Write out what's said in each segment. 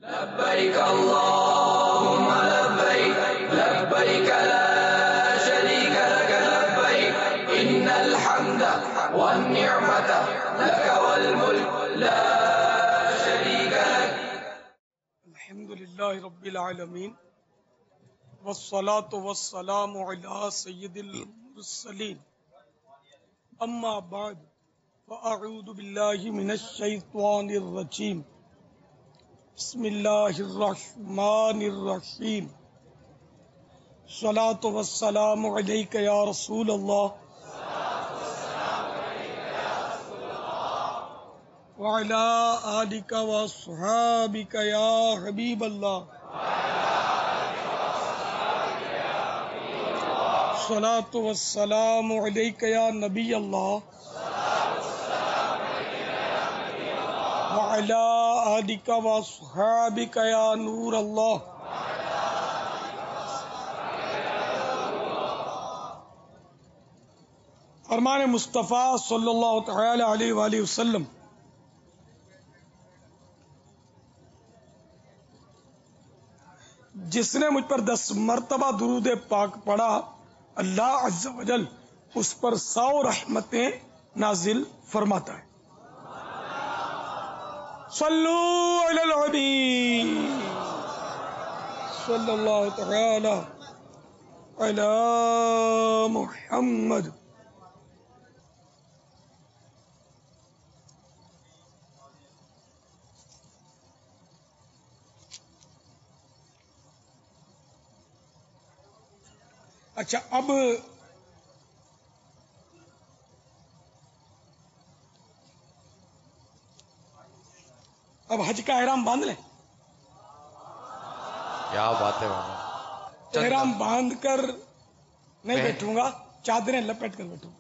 لبيك اللهم لبيك لبيك لا شريك لك لبيك إن الحمد والنعمة لك والملك لا شريك لك. الحمد لله رب العالمين والصلاة والسلام على سيد المرسلين أما بعد فأعوذ بالله من الشيطان الرجيم بسم الله الرحمن الرحيم الصلاة والسلام عليك يا رسول الله وعلى آلك وصحابك يا حبيب الله الصلاة والسلام عليك يا نبي الله وعلى آلك وصحابك يا نور الله. فرمان مصطفیٰ صلی اللہ تعالی علیہ وآلہ وسلم جس نے مجھ پر 10 مرتبہ درود پاک پڑھا اللہ عز و جل اس پر 100 رحمتیں نازل فرماتا ہے. صلو علی الحبیب صلی اللہ تعالی علی محمد. اچھا اب حج کا احرام باندھ لیں. کیا بات ہے بابا. احرام باندھ کر نہیں بیٹھوں گا، چادریں لپیٹ کر بیٹھوں گا.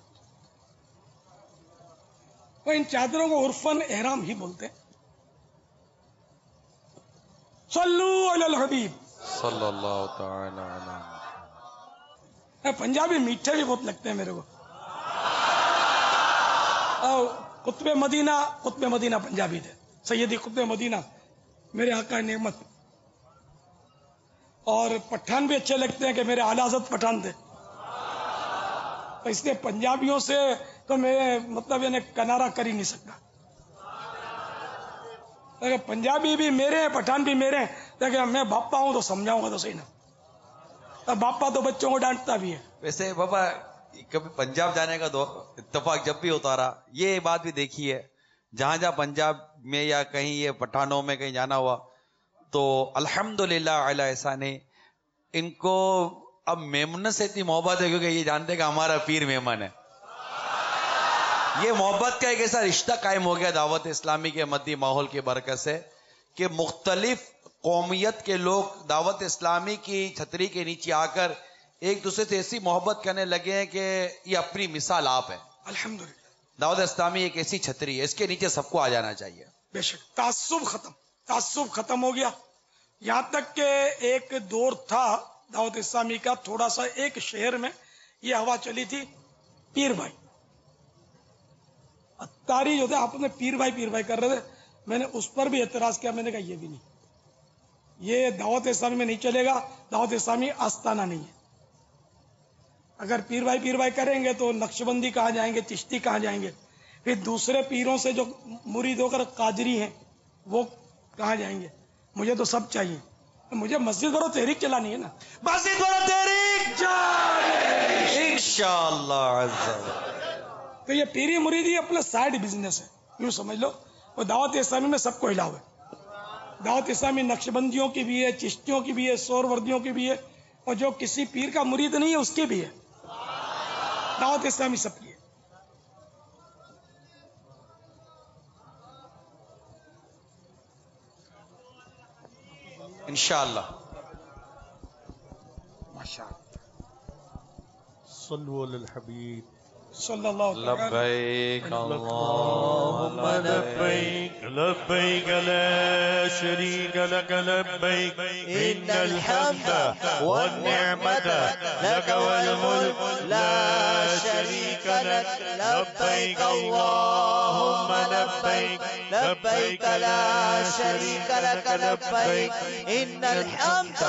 وہ ان چادروں کو عرفاً احرام ہی بولتے ہیں. صلو علی الحبیب صلی اللہ تعالی علیہ. پنجابی میٹھے بھی بہت لگتے ہیں میرے کو. قطب مدینہ پنجابی تھے. سیدی قطب مدینہ میرے آقا نعمت. اور پٹھان بھی اچھے لگتے ہیں کہ میرے اعلی حضرت پٹھان تھے. اس لیے پنجابیوں سے تو میں مطلب کنارہ کر ہی نہیں سکتا. لیکن پنجابی بھی میرے ہیں، پٹھان بھی میرے ہیں، لیکن میں باپا ہوں تو سمجھاؤں گا تو صحیح نا. باپا تو بچوں کو ڈانٹتا بھی ہے. ویسے بابا کبھی پنجاب جانے کا اتفاق جب بھی ہوتا رہا، یہ بات بھی دیکھی ہے جہاں جہاں پنجاب میں یا کہیں یہ پٹھانوں میں کہیں جانا ہوا تو الحمدللہ علی احسان ان کو اب میمن سے اتنی محبت ہے کیونکہ یہ جانتے کہ ہمارا پیر میمن ہے. یہ محبت کا ایک ایسا رشتہ قائم ہو گیا دعوت اسلامی کے مدی ماحول کی برکت سے کہ مختلف قومیت کے لوگ دعوت اسلامی کی چھتری کے نیچے آ کر ایک دوسرے سے ایسی محبت کرنے لگے ہیں کہ یہ اپنی مثال آپ ہے. الحمدللہ دعوت اسلامی ایک ایسی چھتری ہے، اس کے نیچے سب کو آ جانا چاہیے. بے شک تعصب ختم ہو گیا. یہاں تک کہ ایک دور تھا دعوت اسلامی کا، تھوڑا سا ایک شہر میں یہ ہوا چلی تھی پیر بھائی اتاری جو تھے آپ نے پیر بھائی کر رہے تھے. میں نے اس پر بھی اعتراض کیا. میں نے کہا یہ بھی نہیں، یہ دعوت اسلامی میں نہیں چلے گا. دعوت اسلامی آستانہ نہیں ہے. اگر پیر بھائی کریں گے تو نقشبندی کہاں جائیں گے، چشتی کہاں جائیں گے، پھر دوسرے پیروں سے جو مرید ہو کر قادری ہیں وہ کہاں جائیں گے. مجھے تو سب چاہیے. مجھے مسجد برو تحریک چلانی ہے نا. مسجد برو تحریک انشاءاللہ عز و جل. تو یہ پیری مریدی اپنا سائیڈ بزنس ہے، یوں سمجھ لو. وہ دعوت اسلامی میں سب کو ہلاؤ ہے. دعوت اسلامی نقشبندیوں کی بھی ہے، چشتیوں کی بھی ہے، سور وردیوں کی بھی ہے، اور جو کسی پیر کا مرید نہیں ہے اس کی بھی ہے. دعوت اسلامی سب کی ہے. انشاءاللہ. صلو علی الحبیب صلی اللہ علیہ وسلم. لبیک اللہم لبیک لبيك لا شريك لك لبيك إن الحمد والنعمة لك والملك لا شريك لك لبيك اللهم لبيك لبيك لا شريك لك لبيك إن الحمد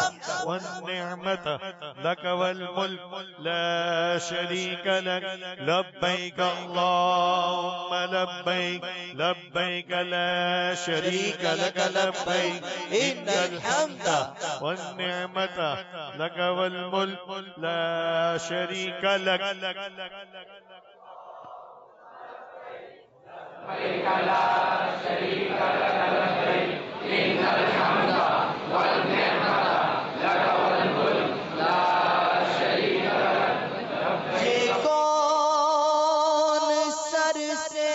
والنعمة لك والملك لا شريك لك لبيك اللهم لبيك لبيك لا شريك لك لبيك إن الحمد والنعمة لك والملك لا شريك لك لبيك لا شريك لك لبيك إن الحمد والنعمة لك والملك لا شريك لك. یہ کون سر سے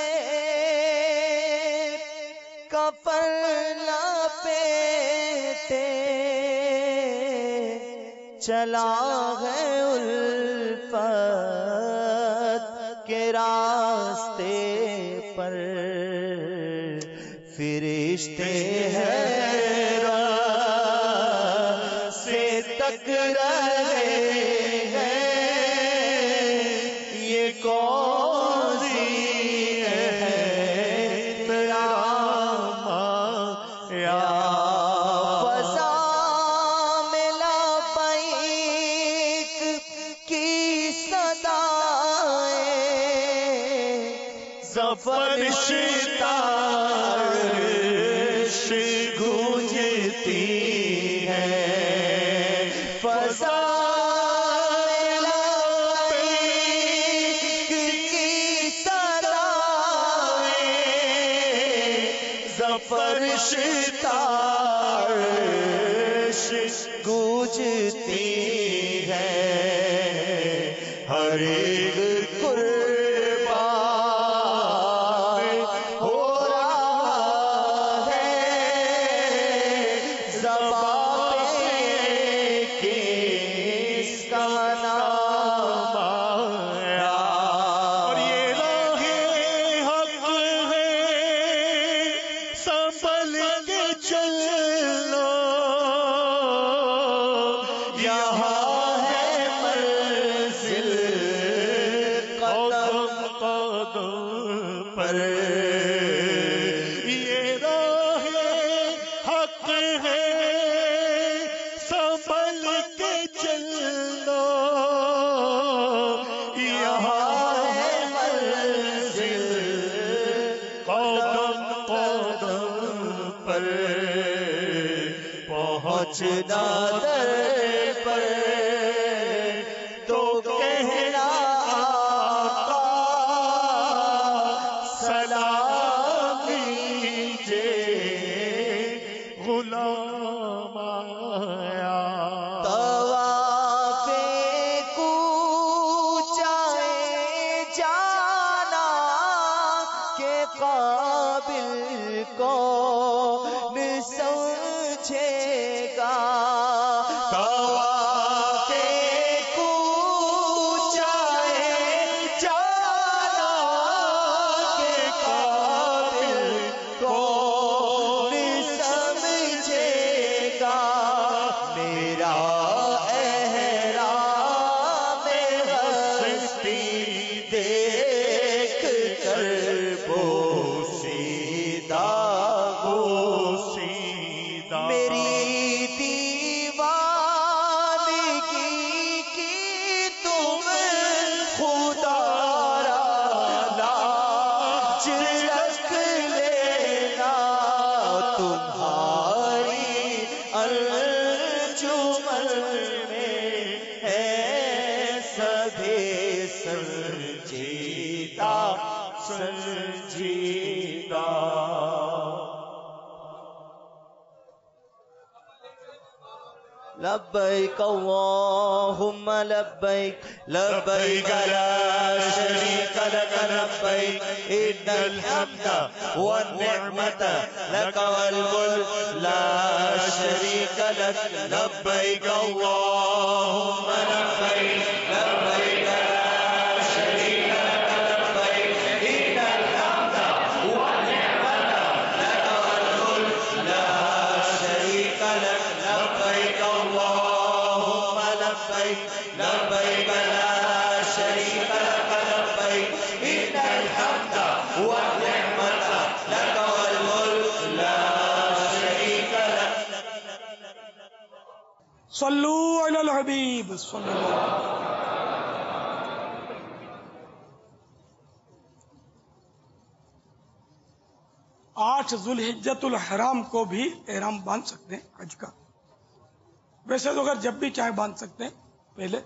کفن لپیٹے چلا ہے الفت کے راستے پر فرشتے حیران سے تک رہے ہیں یہ کون سی ہے تیرا یا فضا میں لبیک کی صدائیں ظفر شتارش گونجتی ہے فضا میں لبیک کی صدائیں ظفر شتارش گونجتی ہے ہر ایک قربان ہو رہا ہے زبان پہ کس کا نام آیا اور یہ راہ حق ہے سنبھل کے چلو یہاں ہے منزل قدم قدم پر یہ راہ حق ہے سنبھل کے چلو یہاں ہے منزل قدم قدم پر پہنچنا در پر تو کہنا آقا سلام لیجے غلام آیا طواف کوچائے جانا کے قابل کون سمجھے گا طواف کوچائے جانا کے قابل کون سمجھے گا میرا احرام ہستی دیکھ کر بوسیدہ بوسیدہ میری دیوانگی کی تم خدا را لاج رکھ لینا تمہاری انجمن میں ہے سبھی سنجیدہ سنجیدہ لبيك اللهم لبيك لبيك لا شريك لك لبيك إن الحمد والنعمة لك والملك لا شريك لك لبيك اللهم لبيك لبيك لا شريك لك صلو علی الحبیب صلی اللہ علیہ وسلم. 8 ذوالحجۃ الحرام کو بھی احرام باندھ سکتے ہیں حج کا. ویسے تو اگر جب بھی چاہے باندھ سکتے ہیں پہلے،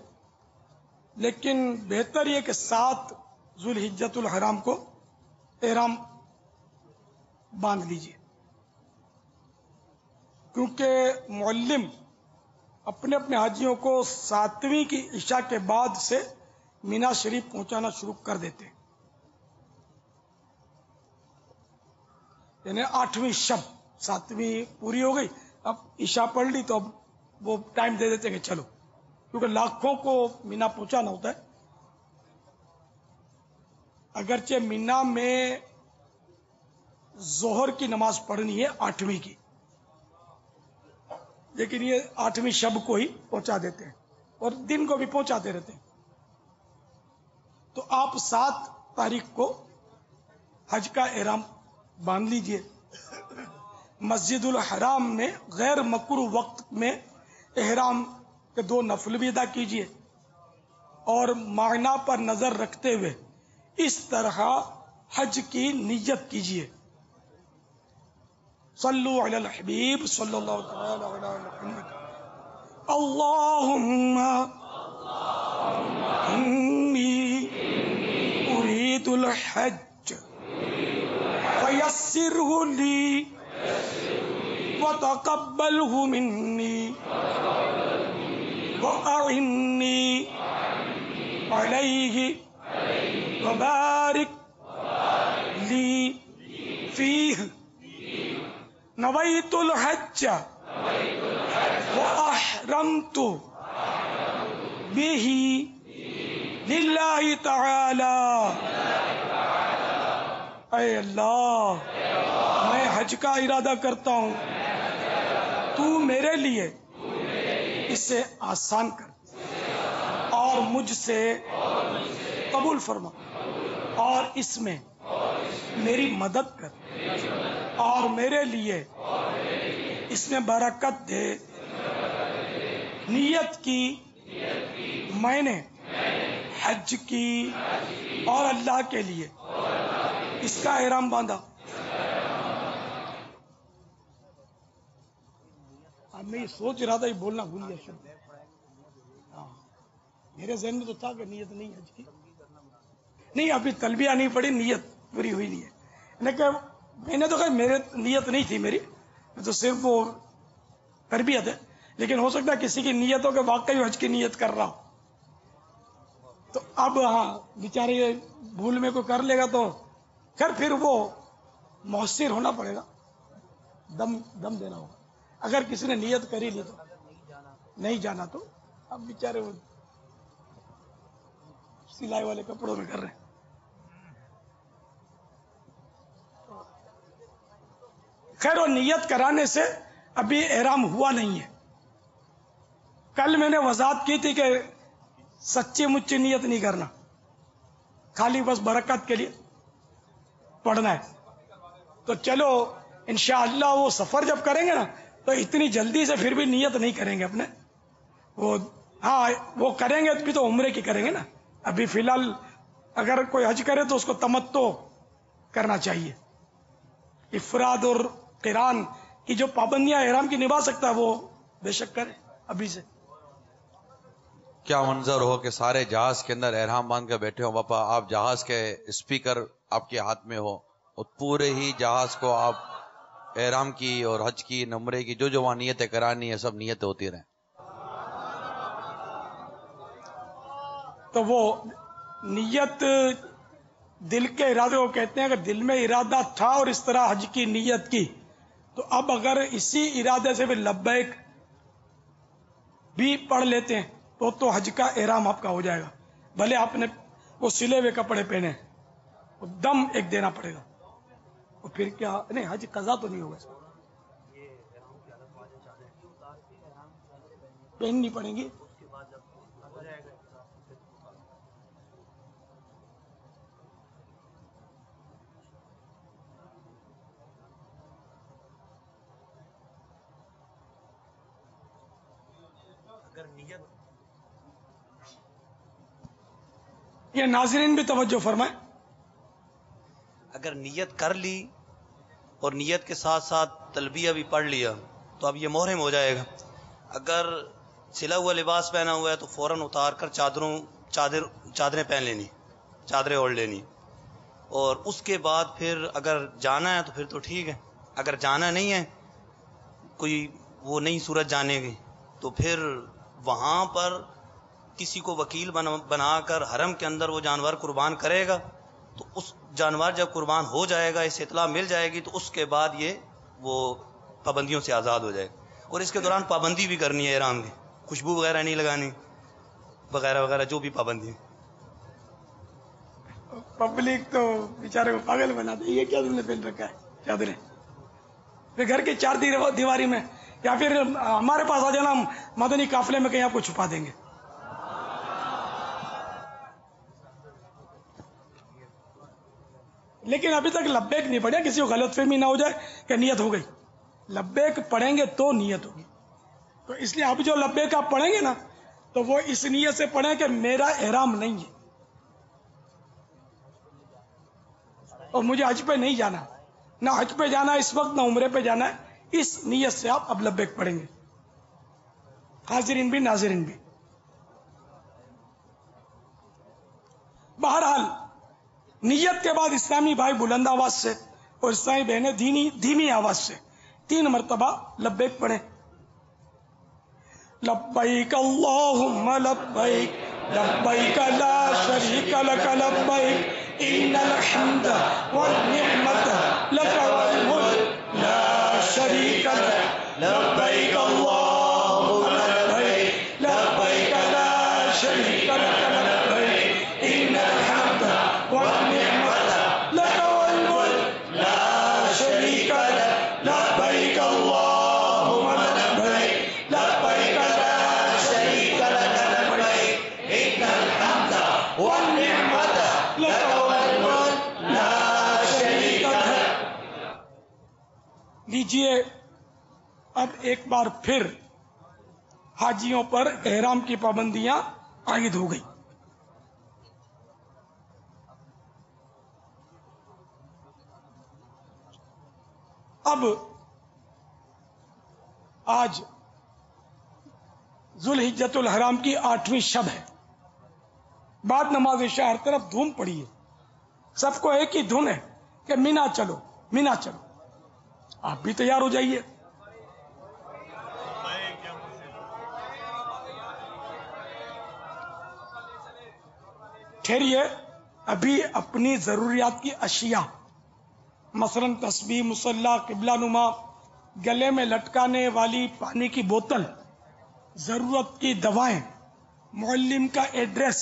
لیکن بہتر یہ کہ 7 ذوالحجۃ الحرام کو احرام باندھ لیجیے، کیونکہ معلم اپنے اپنے حاجیوں کو 7ویں کی عشاء کے بعد سے مینا شریف پہنچانا شروع کر دیتے ہیں. یعنی 8ویں شب، 7ویں پوری ہو گئی، اب عشاء پڑھ لی تو اب وہ ٹائم دے دیتے ہیں کہ چلو، کیونکہ لاکھوں کو مینا پہنچانا ہوتا ہے. اگرچہ مینا میں ظہر کی نماز پڑھنی ہے 8ویں کی، لیکن یہ 8ویں شب کو ہی پہنچا دیتے ہیں اور دن کو بھی پہنچاتے رہتے ہیں. تو آپ 7 تاریخ کو حج کا احرام باندھ لیجئے. مسجد الحرام میں غیر مکروہ وقت میں احرام کے 2 نفل بھی ادا کیجئے، اور معنی پر نظر رکھتے ہوئے اس طرح حج کی نیت کیجئے. صلو علی الحبیب صلی اللہ تعالی علی محمد. اللہم انی ارید الحج فیسرہ لی وتقبلہ منی وأعنی علیہ وبارک لی فیہ. نویت الحج وأحرمت به للہ تعالی. اے اللہ، میں حج کا ارادہ کرتا ہوں، تو میرے لیے اسے آسان کر اور مجھ سے قبول فرما، اور اس میں میری مدد کر اور میرے لیے اس میں برکت دے. نیت کی میں نے حج کی اور اللہ کے لیے اس کا احرام باندھا. اب میں یہ سوچ رہا تھا، یہ بولنا بھول گیا شبد. ہاں، میرے ذہن میں تو تھا کہ نیت نہیں حج کی، نہیں ابھی تلبیہ نہیں پڑی، نیت پوری ہوئی نہیں ہے. لیکن میں نے تو کہا میرے نیت نہیں تھی، میری تو صرف وہ تربیت ہے، لیکن ہو سکتا ہے کسی کی نیت ہو کہ واقعی حج کی نیت کر رہا ہو. تو اب ہاں بیچارے یہ بھول میں کوئی کر لے گا تو پھر وہ مؤثر ہونا پڑے گا، دم دینا ہوگا. اگر کسی نے نیت کری لی تو نہیں جانا، تو اب بیچارے وہ سلائی والے کپڑوں میں کر رہے ہیں. خیر، وہ نیت کرانے سے ابھی احرام ہوا نہیں ہے. کل میں نے وضاحت کی تھی کہ سچی مچی نیت نہیں کرنا، خالی بس برکت کے لیے پڑھنا ہے. تو چلو انشاءاللہ وہ سفر جب کریں گے نا تو اتنی جلدی سے پھر بھی نیت نہیں کریں گے اپنے. وہ ہاں وہ کریں گے بھی تو عمرے کی کریں گے نا. ابھی فی الحال اگر کوئی حج کرے تو اس کو تمتع کرنا چاہیے. افراد اور قران کی جو پابندیاں احرام کی نبھا سکتا ہے وہ بے شک کرے ابھی سے. کیا منظر ہو کہ سارے جہاز کے اندر احرام باندھ کر بیٹھے ہو باپا، آپ جہاز کے اسپیکر آپ کے ہاتھ میں ہو اور پورے ہی جہاز کو آپ احرام کی اور حج کی نمرے کی جو وہاں نیتیں کرانی ہے سب نیتیں ہوتی رہیں. تو وہ نیت دل کے ارادے کو کہتے ہیں. اگر دل میں ارادہ تھا اور اس طرح حج کی نیت کی، تو اب اگر اسی ارادے سے بھی لبیک بھی پڑھ لیتے ہیں تو حج کا احرام آپ کا ہو جائے گا. بھلے آپ نے وہ سلے ہوئے کپڑے پہنے، وہ دم ایک دینا پڑے گا. اور پھر کیا نہیں، حج قضا تو نہیں ہوگا، پہننی پڑیں گی. یہ ناظرین بھی توجہ فرمائیں. اگر نیت کر لی اور نیت کے ساتھ ساتھ تلبیہ بھی پڑھ لیا تو اب یہ محرم ہو جائے گا. اگر سلا ہوا لباس پہنا ہوا ہے تو فوراً اتار کر چادریں پہن لینی، چادریں اوڑھ لینی، اور اس کے بعد پھر اگر جانا ہے تو پھر تو ٹھیک ہے. اگر جانا نہیں ہے، کوئی وہ نہیں صورت جانے گی، تو پھر وہاں پر کسی کو وکیل بنا کر حرم کے اندر وہ جانور قربان کرے گا. تو اس جانور جب قربان ہو جائے گا، اس اطلاع مل جائے گی، تو اس کے بعد یہ وہ پابندیوں سے آزاد ہو جائے گا. اور اس کے دوران پابندی بھی کرنی ہے احرام کی، خوشبو وغیرہ نہیں لگانی وغیرہ وغیرہ، جو بھی پابندی ہے. پبلک تو بیچارے کو پاگل بنا دے. یہ کیا تم نے پہن رکھا ہے چادریں؟ پھر گھر کے چار دیواری میں، یا پھر ہمارے پاس آ جانا، ہم مدنی قافلے میں کہیں آپ کو چھپا دیں گے. لیکن ابھی تک لبیک نہیں پڑھے، کسی کو غلط فہمی نہ ہو جائے کہ نیت ہو گئی. لبیک پڑھیں گے تو نیت ہوگی. تو اس لیے اب جو لبیک آپ پڑھیں گے نا، تو وہ اس نیت سے پڑھیں کہ میرا احرام نہیں ہے اور مجھے حج پہ نہیں جانا، نہ حج پہ جانا اس وقت، نہ عمرے پہ جانا ہے. اس نیت سے آپ اب لبیک پڑھیں گے، حاضرین بھی ناظرین بھی. بہرحال نیت کے بعد اسلامی بھائی بلند آواز سے اور اسلامی بہنیں دھیمی آواز سے 3 مرتبہ لبیک پڑھیں. لبیک اللہم لبیک لبیک لا شریک لک لبیک ان الحمد والنعمت لک والملک لا شریک لک لبیک اللہم لبیک لبیک لا شریک لک لبیک ان الحمد والنعمت لک والملک لا شریک لک لبیک اللہم لبیک لبیک لا شریک لک لبیک ان الحمد والنعمت لک والملک لا شریک لک. لیجئے اب ایک بار پھر حاجیوں پر احرام کی پابندیاں عائد ہو گئی. اب آج ذوالحجۃ الحرام کی 8ویں شب ہے. بعد نماز عشاء ہر طرف دھوم پڑی ہے، سب کو ایک ہی دھن ہے کہ مینا چلو مینا چلو. آپ بھی تیار ہو جائیے. ٹھہریے، ابھی اپنی ضروریات کی اشیاء مثلا تسبیح، مصلی، قبلہ نما، گلے میں لٹکانے والی پانی کی بوتل، ضرورت کی دوائیں، معلم کا ایڈریس،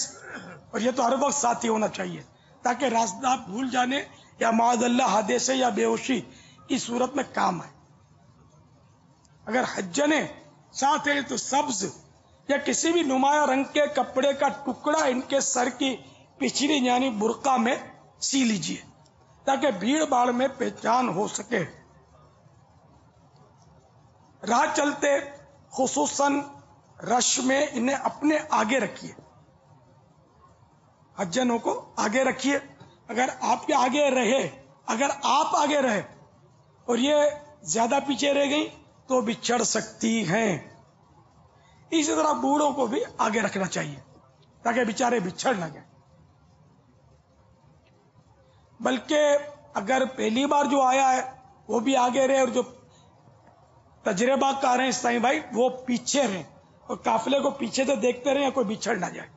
اور یہ تو ہر وقت ساتھ ہی ہونا چاہیے تاکہ راستہ بھول جانے یا معاذ اللہ حادثے یا بے ہوشی کی صورت میں کام آئے. اگر حجنے ساتھ ہے تو سبز یا کسی بھی نمایاں رنگ کے کپڑے کا ٹکڑا ان کے سر کی پچھلی یعنی برقع میں سی لیجیے تاکہ بھیڑ بھاڑ میں پہچان ہو سکے. راہ چلتے خصوصاً رش میں انہیں اپنے آگے رکھیے، حجنوں کو آگے رکھیے. اگر آپ کے آگے رہے، اگر آپ آگے رہے اور یہ زیادہ پیچھے رہ گئی تو بھی چڑھ سکتی ہیں. اسی طرح بوڑھوں کو بھی آگے رکھنا چاہیے تاکہ بیچارے بچھڑ نہ گئے. بلکہ اگر پہلی بار جو آیا ہے وہ بھی آگے رہے اور جو تجربہ کار ہیں اسلامی بھائی وہ پیچھے رہیں اور قافلے کو پیچھے سے دیکھتے رہیں، کوئی بچھڑ نہ جائے.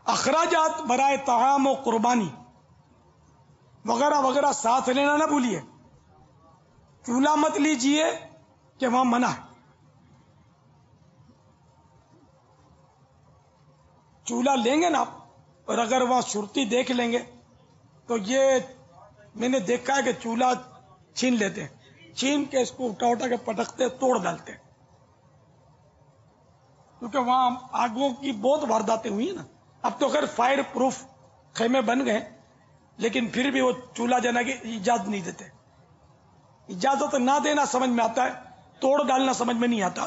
اخراجات برائے طعام و قربانی وغیرہ وغیرہ ساتھ لینا نہ بھولیے. چولہا مت لیجئے کہ وہاں منع ہے. چولہا لیں گے نا آپ اور اگر وہاں صورتی دیکھ لیں گے تو یہ میں نے دیکھا ہے کہ چولہا چھین لیتے ہیں، چھین کے اس کو اٹھا کے پٹکتے توڑ ڈالتے ہیں، کیونکہ وہاں آگوں کی بہت وارداتیں ہوئی ہیں نا. اب تو خیر فائر پروف خیمے بن گئے لیکن پھر بھی وہ چولہا جلانے کی اجازت نہیں دیتے. اجازت نہ دینا سمجھ میں آتا ہے توڑ ڈالنا سمجھ میں نہیں آتا.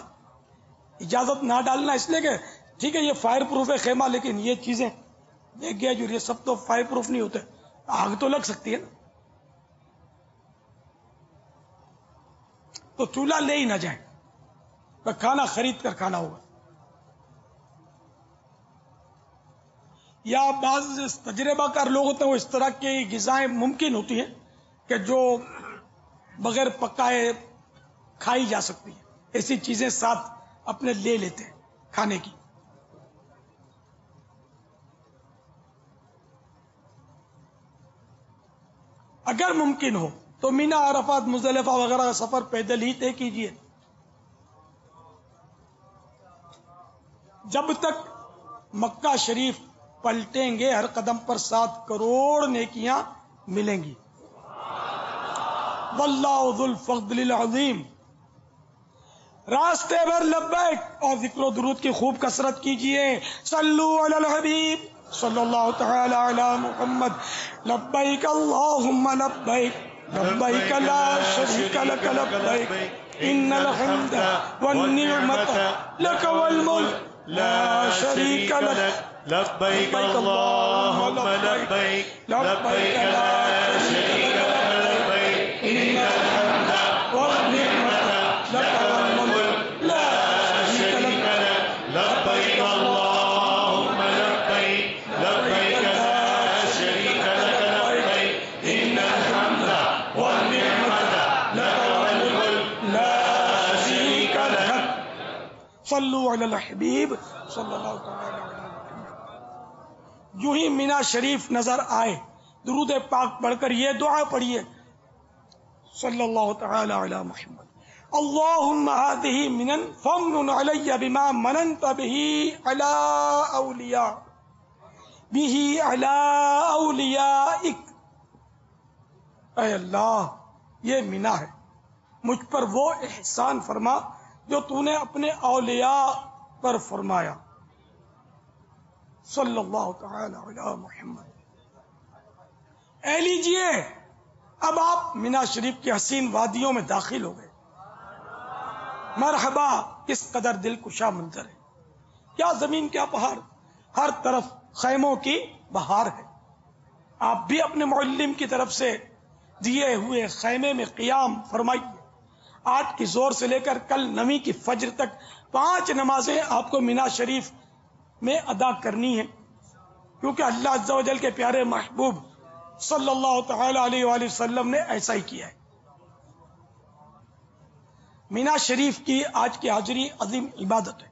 اجازت نہ ڈالنا اس لیے کہ ٹھیک ہے یہ فائر پروف ہے خیمہ، لیکن یہ چیزیں دیکھ گیا جو یہ سب تو فائر پروف نہیں ہوتے، آگ تو لگ سکتی ہے نا. تو چولہا لے ہی نہ جائیں، تو کھانا خرید کر کھانا ہوگا. یا بعض تجربہ کار لوگ ہوتے ہیں وہ اس طرح کی غذائیں ممکن ہوتی ہیں کہ جو بغیر پکائے کھائی جا سکتی ہیں، ایسی چیزیں ساتھ اپنے لے لیتے ہیں کھانے کی. اگر ممکن ہو تو مینا، عرفات، مزدلفہ وغیرہ کا سفر پیدل ہی طے کیجیے. جب تک مکہ شریف پلٹیں گے ہر قدم پر 7 کروڑ نیکیاں ملیں گی. واللہ ذو الفضل العظیم. راستے بھر لبیک اور ذکر و درود کی خوب کثرت کیجیے. صلو علی الحبیب صلی اللہ تعالی علی محمد. لبیک اللہم لبیک لبیک لا شریک لک لبیک ان الحمد والنعمت لک والملک لا شریک لک. لبیک اللہم لبیک لبیک لا شریک لک لبیک ان الحمد والنعمت لک والملک لا شریک لک. لبیک اللہم لبیک لبیک لا شریک لک لبیک ان الحمد والنعمت لک والملک لا شریک لک. صلو علی الحبیب صلی اللہ تعالی علیہ وسلم. جو ہی مینا شریف نظر آئے درود پاک پڑھ کر یہ دعا پڑھیے. صلی اللہ تعالی علی محمد. اللہم هذه منن فمن علی بما مننت به علی اولیاء به علی اولیائک. اے اللہ یہ مینا ہے، مجھ پر وہ احسان فرما جو تو نے اپنے اولیاء پر فرمایا. صلی اللہ تعالی علی محمد. اے لیجئے اب آپ مینا شریف کی حسین وادیوں میں داخل ہو گئے. مرحبا، کس قدر دل کشا منظر ہے. کیا زمین کیا پہاڑ، ہر طرف خیموں کی بہار ہے. آپ بھی اپنے معلم کی طرف سے دیے ہوئے خیمے میں قیام فرمائیے. 8 کی زور سے لے کر کل 9 کی فجر تک 5 نمازیں آپ کو مینا شریف میں ادا کرنی ہے، کیونکہ اللہ عز و جل کے پیارے محبوب صلی اللہ تعالی علیہ وآلہ وسلم نے ایسا ہی کیا ہے. مینا شریف کی آج کی حاضری عظیم عبادت ہے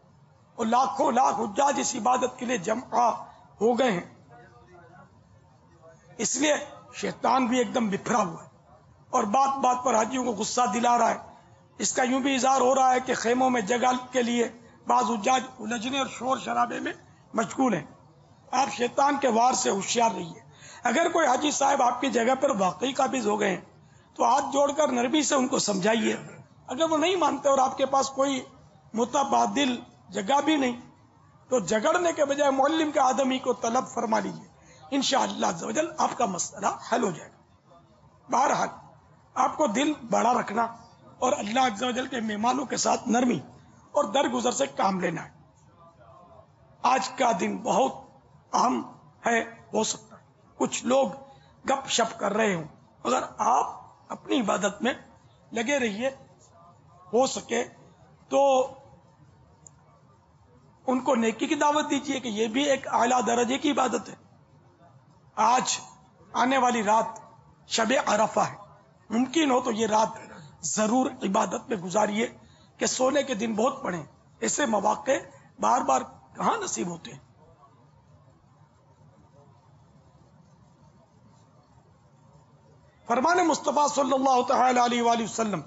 اور لاکھوں لاکھ حجاج اس عبادت کے لیے جمع ہو گئے ہیں. اس لیے شیطان بھی ایک دم بکھرا ہوا ہے اور بات بات پر حاجیوں کو غصہ دلا رہا ہے. اس کا یوں بھی اظہار ہو رہا ہے کہ خیموں میں جگہ کے لیے بعض حجاج الجھنے اور شور شرابے میں مشغول ہیں. آپ شیطان کے وار سے ہوشیار رہیے. اگر کوئی حاجی صاحب آپ کی جگہ پر واقعی قابض ہو گئے ہیں تو ہاتھ جوڑ کر نرمی سے ان کو سمجھائیے. اگر وہ نہیں مانتے اور آپ کے پاس کوئی متبادل جگہ بھی نہیں تو جھگڑنے کے بجائے معلم کے آدمی کو طلب فرما لیجیے. انشاءاللہ عز و جل آپ کا مسئلہ حل ہو جائے گا. بہرحال آپ کو دل بڑا رکھنا اور اللہ عز و جل کے مہمانوں کے ساتھ نرمی اور درگزر سے کام لینا ہے. آج کا دن بہت اہم ہے. ہو سکتا ہے کچھ لوگ گپ شپ کر رہے ہوں، اگر آپ اپنی عبادت میں لگے رہیے، ہو سکے تو ان کو نیکی کی دعوت دیجیے کہ یہ بھی ایک اعلیٰ درجے کی عبادت ہے. آج آنے والی رات شب عرفہ ہے، ممکن ہو تو یہ رات ضرور عبادت میں گزاریے کہ سونے کے دن بہت پڑے. ایسے مواقع بار بار کہاں نصیب ہوتے ہیں. فرمان مصطفیٰ صلی اللہ تعالی علیہ وآلہ وسلم،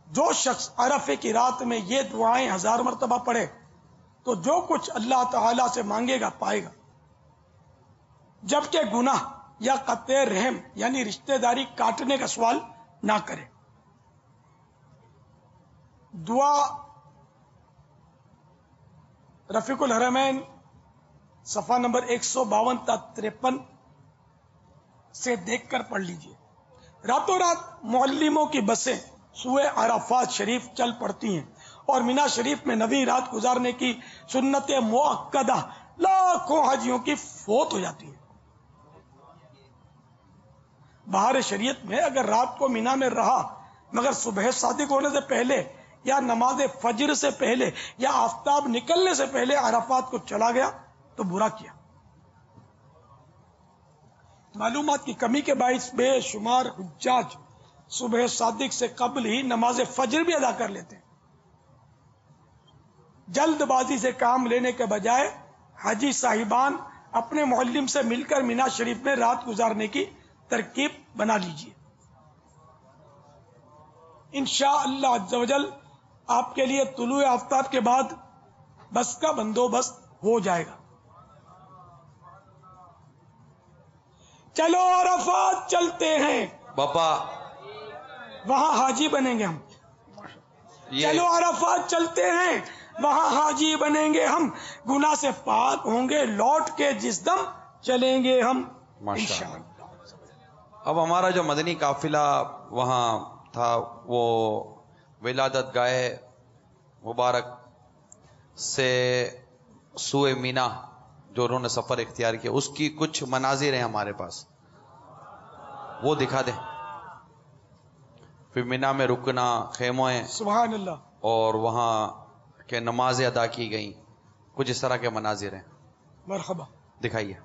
جو شخص عرفے کی رات میں یہ دعائیں 1000 مرتبہ پڑھے تو جو کچھ اللہ تعالی سے مانگے گا پائے گا، جبکہ گناہ یا قطع رحم یعنی رشتہ داری کاٹنے کا سوال نہ کرے. دعا رفیق الحرمین صفحہ نمبر 152 تا 53 سے دیکھ کر پڑھ لیجئے. راتوں رات معلموں کی بسیں سوئے عرفات شریف چل پڑتی ہیں اور مینا شریف میں نویں رات گزارنے کی سنت مؤکدہ لاکھوں حاجیوں کی فوت ہو جاتی ہے. بہار شریعت میں اگر رات کو مینا میں رہا مگر صبح صادق ہونے سے پہلے یا نماز فجر سے پہلے یا آفتاب نکلنے سے پہلے عرفات کو چلا گیا تو برا کیا. معلومات کی کمی کے باعث بے شمار حجاج صبح صادق سے قبل ہی نماز فجر بھی ادا کر لیتے ہیں. جلد بازی سے کام لینے کے بجائے حاجی صاحبان اپنے معلم سے مل کر مینا شریف میں رات گزارنے کی ترکیب بنا لیجیے. انشاءاللہ عز و جل آپ کے لیے طلوع آفتاب کے بعد بس کا بندوبست ہو جائے گا. چلو عرفات چلتے ہیں باپا وہاں حاجی بنیں گے ہم. چلو عرفات چلتے ہیں وہاں حاجی بنیں گے ہم. گناہ سے پاک ہوں گے لوٹ کے جس دم چلیں گے ہم انشاءاللہ. اب ہمارا جو مدنی قافلہ وہاں تھا وہ ولادت گاہ مبارک سے سوئے مینا جو انہوں نے سفر اختیار کیا اس کی کچھ مناظر ہیں ہمارے پاس, وہ دکھا دیں. پھر مینا میں رکنا, خیموں ہیں سبحان اللہ اور وہاں کے نمازیں ادا کی گئیں, کچھ اس طرح کے مناظر ہیں. مرحبا دکھائیے.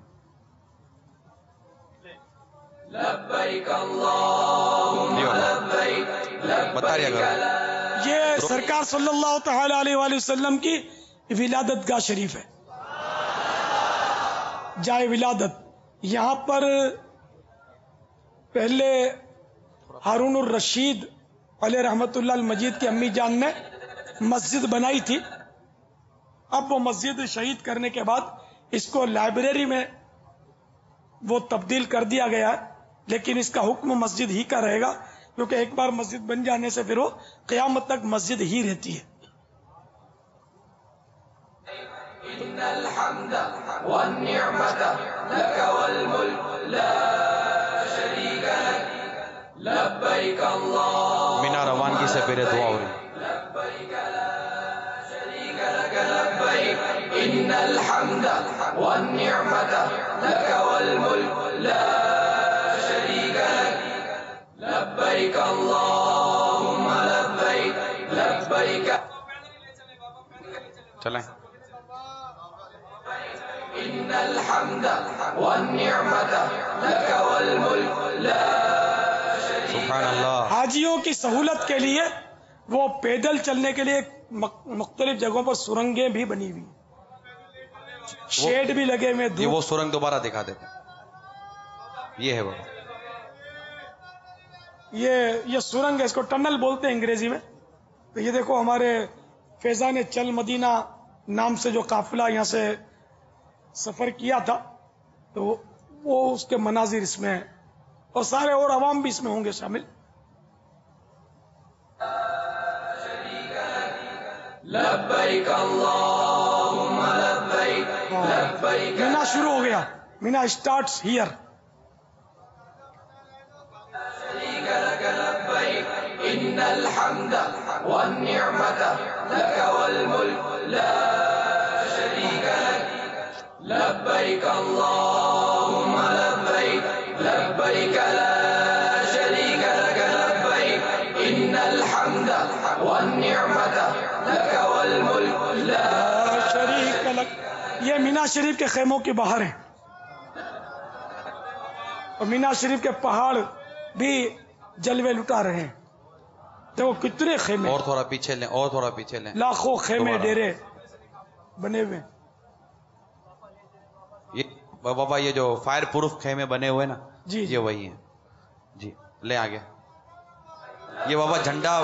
لبیک اللہم لبیک بتا رہا کرو. یہ سرکار صلی اللہ تعالی علیہ وآلہ وسلم کی ولادت گاہ شریف ہے, جائے ولادت. یہاں پر پہلے ہارون الرشید علیہ رحمت اللہ المجید کی امی جان نے مسجد بنائی تھی. اب وہ مسجد شہید کرنے کے بعد اس کو لائبریری میں وہ تبدیل کر دیا گیا ہے, لیکن اس کا حکم مسجد ہی کا رہے گا کیونکہ ایک بار مسجد بن جانے سے پھر وہ قیامت تک مسجد ہی رہتی ہے. ان الحمد والنعمت لک والملک لا شریک لک لبیک اللہم مینا روانگی سے پہلے دعا ہو رہی. لبیک لا شریک لک لبیک ان الحمد والنعمت لک والملک لا شریک لک لبیک اللہم لبیک لبیک. چلیں. ان الحمد والنعمت لک والملک لا شریک. سبحان اللہ. حاجیوں کی سہولت کے لیے وہ پیدل چلنے کے لیے مختلف جگہوں پر سرنگیں بھی بنی ہوئی, شیڈ بھی لگے ہوئے. یہ وہ سرنگ دوبارہ دکھا دیتے. یہ ہے وہ یہ سرنگ ہے, اس کو ٹنل بولتے ہیں انگریزی میں. تو یہ دیکھو ہمارے فیضان چل مدینہ نام سے جو قافلہ یہاں سے سفر کیا تھا تو وہ اس کے مناظر اس میں ہیں اور سارے اور عوام بھی اس میں ہوں گے شامل. لبیک اللہم لبیک لبیک. مینا شروع ہو گیا, مینا اسٹارٹس ہیئر. شریک لک لبیک ان الحمد والنعمت لک والملک لا شریک لک لبیک اللہم لبیک لبیک لا شریک لک لبیک ان الحمد والنعمت لک والملک لا شریک لک. یہ مینا شریف کے خیموں کے باہر ہیں اور مینا شریف کے پہاڑ بھی جلوے لٹا رہے ہیں. دیکھو کتنے خیمے, اور تھوڑا پیچھے لیں, اور تھوڑا پیچھے لیں. لاکھوں خیمے دوبارہ. ڈیرے بنے ہوئے. یہ بابا یہ جو فائر پروف خیمے بنے ہوئے نا, جی یہ وہی ہیں. جی لیں آگے. یہ بابا جھنڈا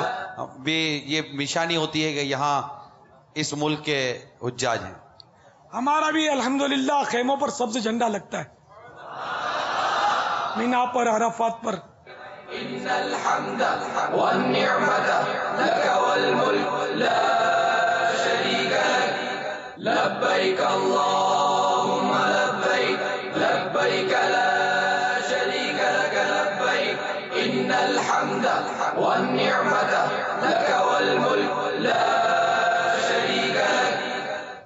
بھی یہ نشانی ہوتی ہے کہ یہاں اس ملک کے حجاج ہیں. ہمارا بھی الحمدللہ خیموں پر سبز جھنڈا لگتا ہے, مینا پر, عرفات پر. ان الحمد والنعمت لک والملک لا شریک لک لبیک اللہم لبیک لبیک لا شریک لک لبیک ان الحمد والنعمة لك والملك لا شريك لك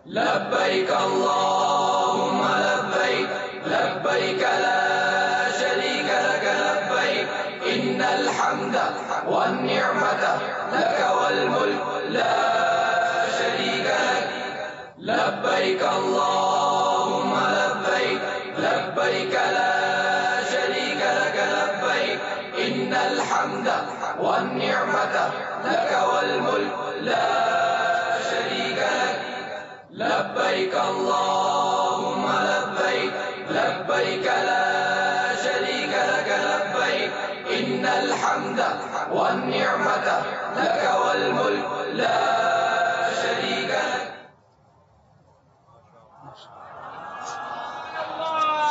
لبيك اللهم لبيك لبيك لا شريك لك لبيك إن الحمد والنعمة لك والملك لا شريك لك لبيك اللهم لبيك لبيك لا شريك لك لبيك إن الحمد والنعمة لك والملك لا شريك لك لبيك اللهم لبيك لبيك لا شريك لك لبيك إن الحمد والنعمة لك والملك لا شريك لك.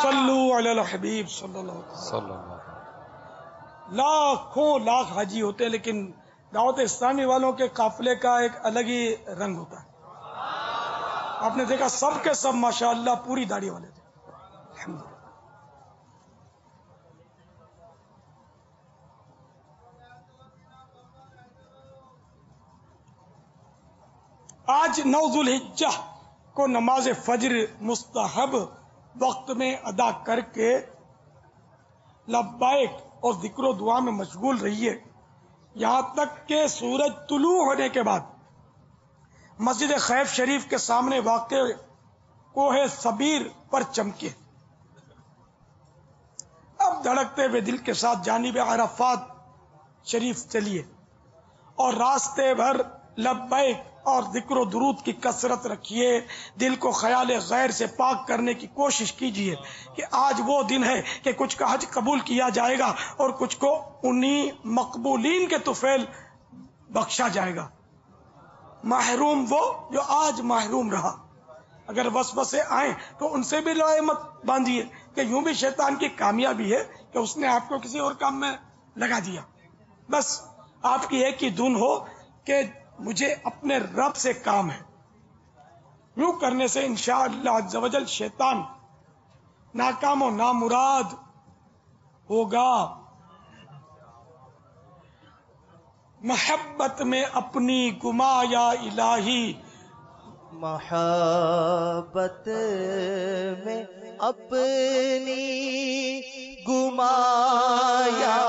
صلو علی الحبیب صلی اللہ علیہ وسلم. لاکھوں لاکھ حاجی ہوتے ہیں لیکن دعوت اسلامی والوں کے قافلے کا ایک الگ ہی رنگ ہوتا ہے. آپ نے دیکھا سب کے سب ماشاءاللہ پوری داڑھی والے تھے. الحمدللہ. آج 9 ذوالحجہ کو نماز فجر مستحب وقت میں ادا کر کے لبیک اور ذکر و دعا میں مشغول رہیے یہاں تک کہ سورج طلوع ہونے کے بعد مسجد خیف شریف کے سامنے واقع کوہ صبیر پر چمکے. اب دھڑکتے ہوئے دل کے ساتھ جانب عرفات شریف چلیے اور راستے بھر لبیک اور ذکر و درود کی کثرت رکھیے. دل کو خیال غیر سے پاک کرنے کی کوشش کیجیے کہ آج وہ دن ہے کہ کچھ کا حج قبول کیا جائے گا اور کچھ کو انہی مقبولین کے طفیل بخشا جائے گا. محروم وہ جو آج محروم رہا. اگر وسوسے آئیں تو ان سے بھی لڑائی مت باندھیے کہ یوں بھی شیطان کی کامیابی ہے کہ اس نے آپ کو کسی اور کام میں لگا دیا. بس آپ کی ایک ہی دھن ہو کہ مجھے اپنے رب سے کام ہے. یوں کرنے سے انشاءاللہ عز و جل شیطان ناکام و نامراد ہوگا. محبت میں اپنی گما یا الہی محبت میں اپنی گمایا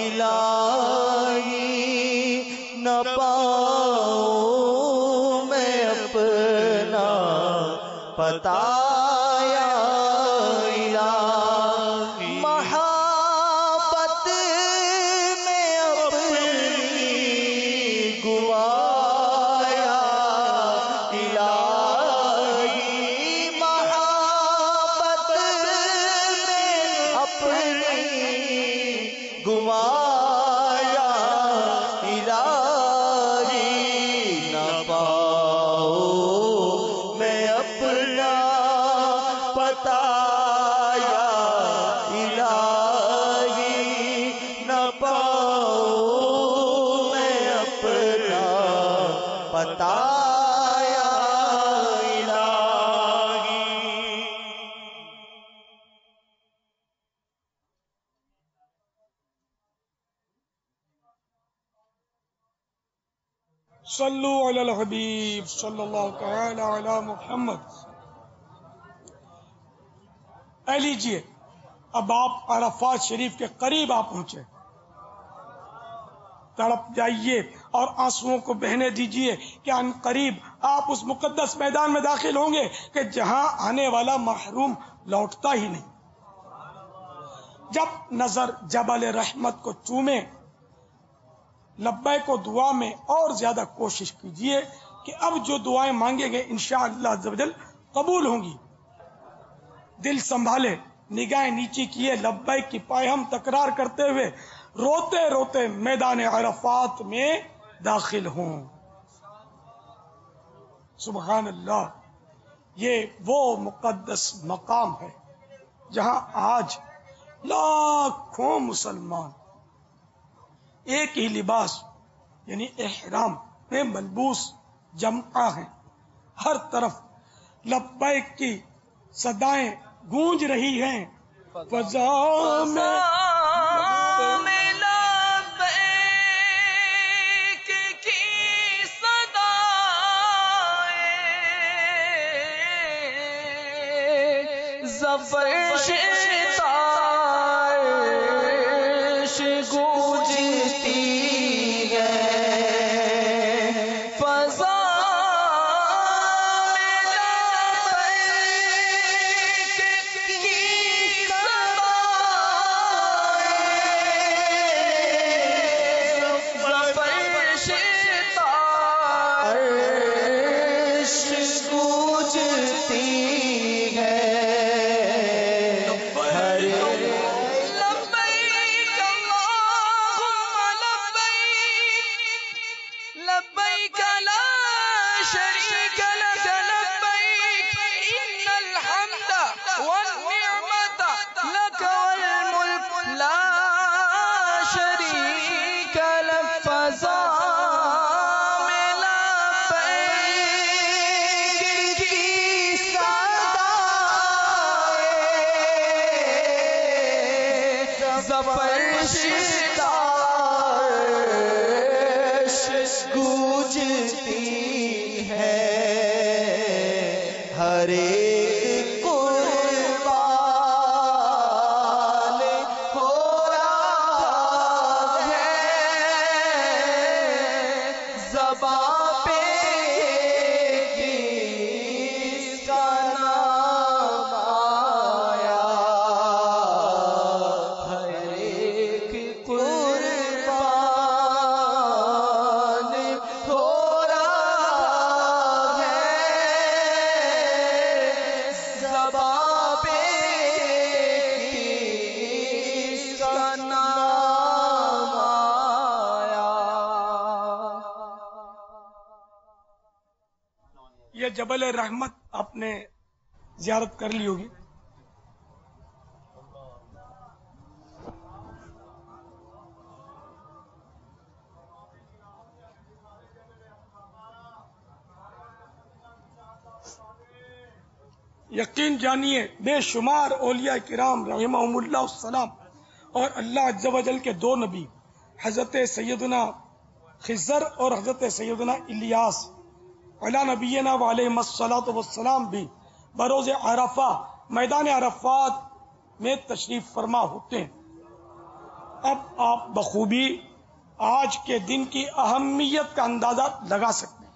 الہی نہ پاؤں میں اپنا پتایا الہی. محبت میں اپنی گوایا الہی. محبت میں اپنی گوایا الہی. نہ پاؤں میں اپنا پتایا الہی. نہ پاؤں میں اپنا پتایا الہی. صلو علی الحبیب صلی اللہ تعالی علی محمد. اے لیجیے اب آپ عرفات شریف کے قریب آ پہنچے. تڑپ جائیے اور آنسوؤں کو بہنے دیجیے کہ ان قریب آپ اس مقدس میدان میں داخل ہوں گے کہ جہاں آنے والا محروم لوٹتا ہی نہیں. جب نظر جبل رحمت کو چومے لبیک کو دعا میں اور زیادہ کوشش کیجیے کہ اب جو دعائیں مانگیں گے انشاءاللہ عز و جل قبول ہوں گی. دل سنبھالے، نگاہیں نیچی کیے، لبیک کی پائہم تکرار کرتے ہوئے روتے روتے میدان عرفات میں داخل ہوں. سبحان اللہ. یہ وہ مقدس مقام ہے جہاں آج لاکھوں مسلمان ایک ہی لباس یعنی احرام میں ملبوس جمع ہیں. ہر طرف لبیک کی صدائیں گونج رہی ہیں. فضا میں سفرشتاش گونجتی ہے فضا گونجتی ہے ہر ایک قربان ہو رہا ہے زباں پہ کس کا نام آیا ہر ایک قربان ہو رہا ہے زباں پہ کس کا نام آیا. یہ جبل رحمت آپ نے زیارت کر لی ہوگی. یقین جانیے بے شمار اولیاء کرام رحمہم اللہ السلام اور اللہ عز و جل کے دو نبی حضرت سیدنا خضر اور حضرت سیدنا الیاس علی نبینا وعلیہم الصلاۃ والسلام بھی بروز عرفہ میدان عرفات میں تشریف فرما ہوتے ہیں. اب آپ بخوبی آج کے دن کی اہمیت کا اندازہ لگا سکتے ہیں.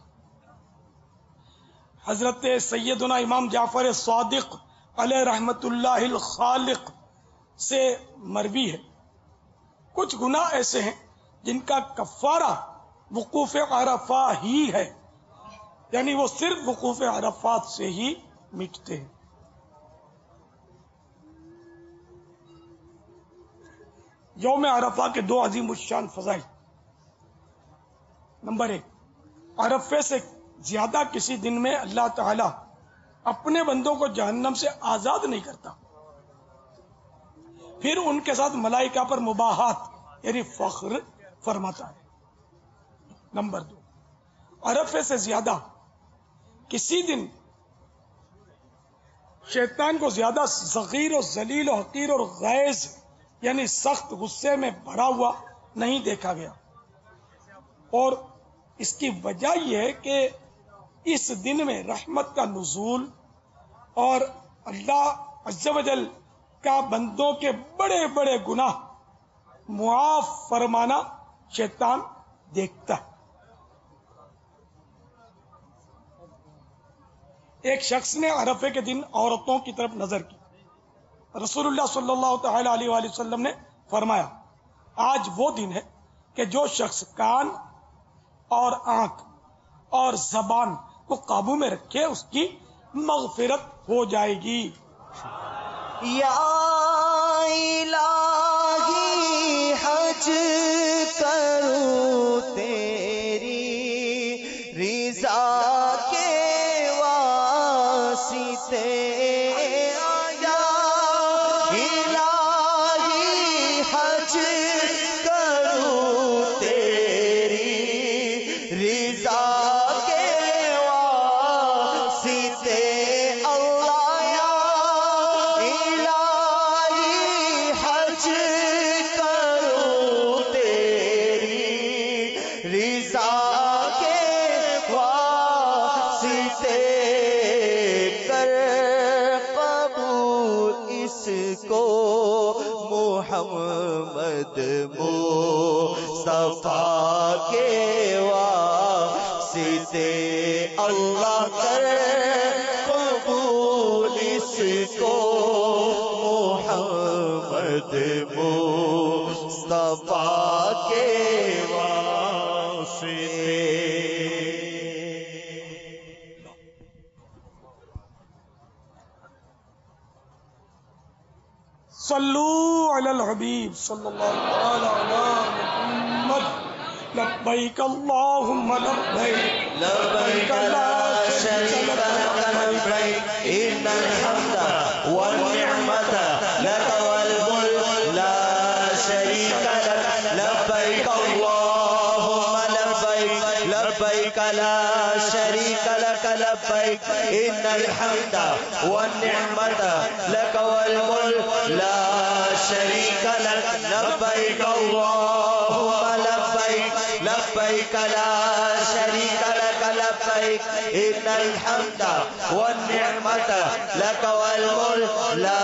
حضرت سیدنا امام جعفر صادق علیہ رحمت اللہ الخالق سے مروی ہے کچھ گناہ ایسے ہیں جن کا کفارہ وقوف عرفہ ہی ہے، یعنی وہ صرف وقوف عرفات سے ہی مٹتے ہیں. یوم عرفہ کے دو عظیم الشان فضائل. نمبر 1، عرفے سے زیادہ کسی دن میں اللہ تعالی اپنے بندوں کو جہنم سے آزاد نہیں کرتا، پھر ان کے ساتھ ملائکہ پر مباحات یعنی فخر فرماتا ہے. نمبر 2، عرفے سے زیادہ کسی دن شیطان کو زیادہ صغیر و ذلیل و حقیر اور غیظ یعنی سخت غصے میں بھرا ہوا نہیں دیکھا گیا. اور اس کی وجہ یہ ہے کہ اس دن میں رحمت کا نزول اور اللہ عز و جل کا بندوں کے بڑے بڑے گناہ معاف فرمانا شیطان دیکھتا ہے. ایک شخص نے عرفے کے دن عورتوں کی طرف نظر کی. رسول اللہ صلی اللہ تعالی علیہ وآلہ وسلم نے فرمایا آج وہ دن ہے کہ جو شخص کان اور آنکھ اور زبان کو قابو میں رکھے اس کی مغفرت ہو جائے گی. یا الہی حج کروں تیری رضا کے واسطے یا الہی حج کروں تیری رضا کے واسطے اللہ یا الہی حج کروں تیری رضا کے واسطے کر قبول مصطفیٰ کے واسطے اللہ کر قبول اس کو محمد مصطفیٰ کے واسطے. صلو علی الحبیب صلی اللہ علی محمد. لبیک اللہم لبیک لبیک لا شریک لک لبیک ان الحمد والنعمت لک والملک لا شریک لک لبیک اللہم لبیک لبیک لا شریک لک لبیک ان الحمد والنعمت لک والملک لا شریک لک لبیک اللہم لبیک لبیک لا شریک لک لبیک ان الحمد والنعمت لک والملک لا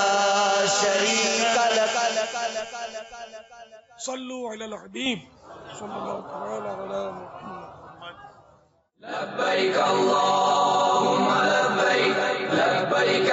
شریک لک. صلو علی الحبیب صلی اللہ تعالی علی محمد. لبيك اللهم لبيك لبيك